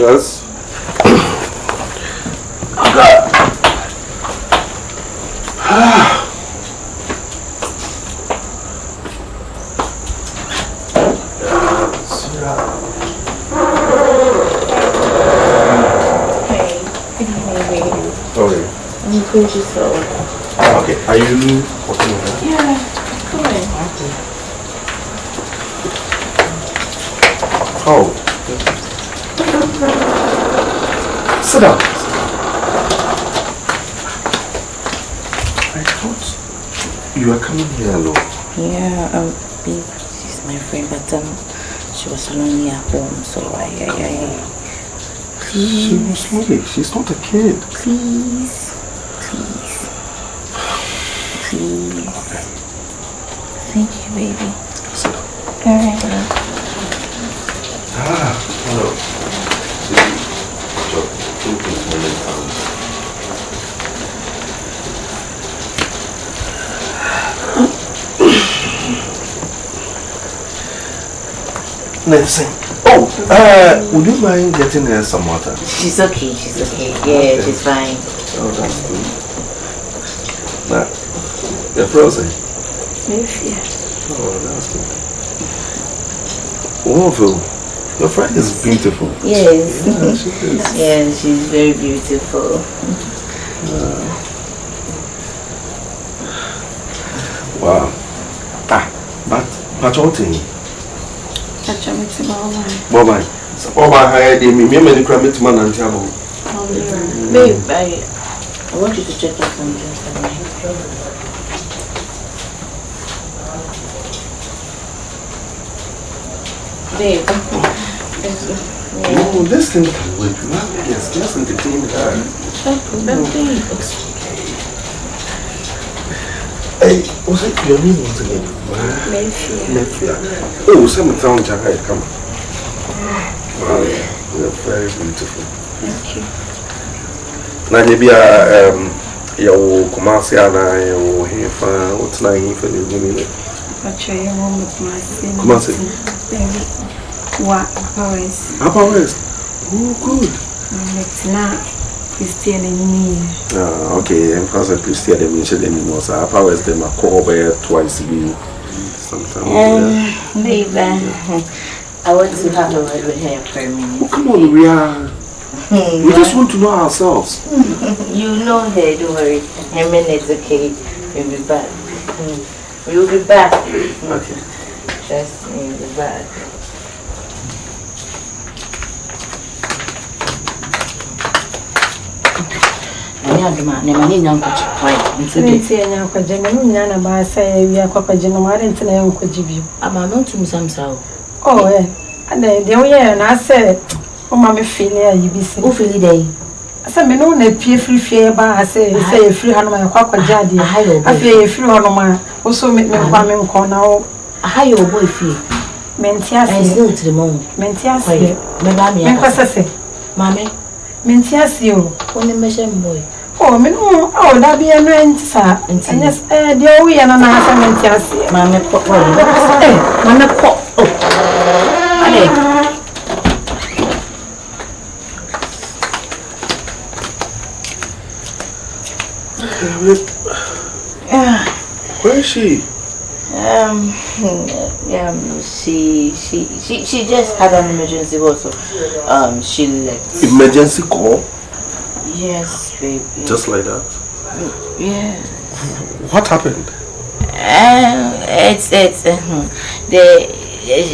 Yes. Sorry. I'm good, so. Okay, are you working on that? Yeah, come on. Oh. Sit down. I thought you were coming here alone. Yeah, babe, she's my friend, but she was lonely at home, so please. She was lonely. She's not a kid. Please. Okay. Thank you, baby. Sit down. Alright. Hello. Listen. Oh, would you mind getting her some water? She's okay. Yeah, she's fine. Oh, that's good. Now, you're frozen? Afia. Oh, that's good. Wonderful. Your friend is beautiful. Yes. Yeah, she is. Yeah, she's very beautiful. Wow. But what thing? Bye-bye. Babe, I want you to check out some drinks for me. Babe. No, this thing can wait. Yes, just entertain her. Hey, what's it? Your name once again? Mefia. Oh, someone found Jackie. Come. Wow, you're very beautiful. Thank you. Now, maybe your commercial and your hair fan. What's not here for the women? Kumasi. What? Upper West. Upper West. Oh, good. It's not Christian anymore. Okay. I'm from Christian. They mentioned them in also. Upper West. Them are called twice a week. Sometimes. Babe, I want to have a word with her for a minute. Oh, come on, we just want to know ourselves. You know her, don't worry. A minute's okay. We'll be back. We'll be back. Okay. Trust me, we'll be back. Oh, and then the way I said, oh, mammy, feel you be saying, oh, feel day. I said, me no ne pie free fear ba I say free hanu ma kwakwa jadi afia free hanu ma also make me kwa me nko na o aha yo boy fie mentia se still to the mom mentia se me ba me kwasa se mame mentia se o woni me she boy oh me no oh da bia no ntisa anyes de o ye na na asa mentia se mame ko mame ko ale Where is she? She just had an emergency call, so she left. Emergency call? Yes, baby. Just like that? Yeah. What happened?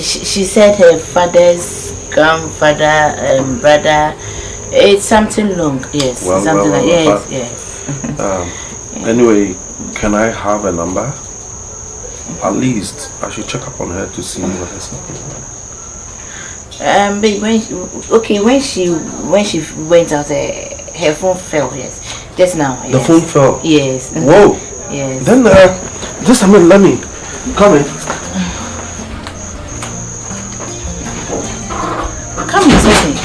She said her father's grandfather, brother. It's something long. Yes, something like yes. Anyway, can I have a number? At least I should check up on her to see what is happening. But when she went out, her phone fell. Yes, just now. Yes. The phone fell. Yes. Whoa. Yes. Then just a minute. Let me come in. Come in, something.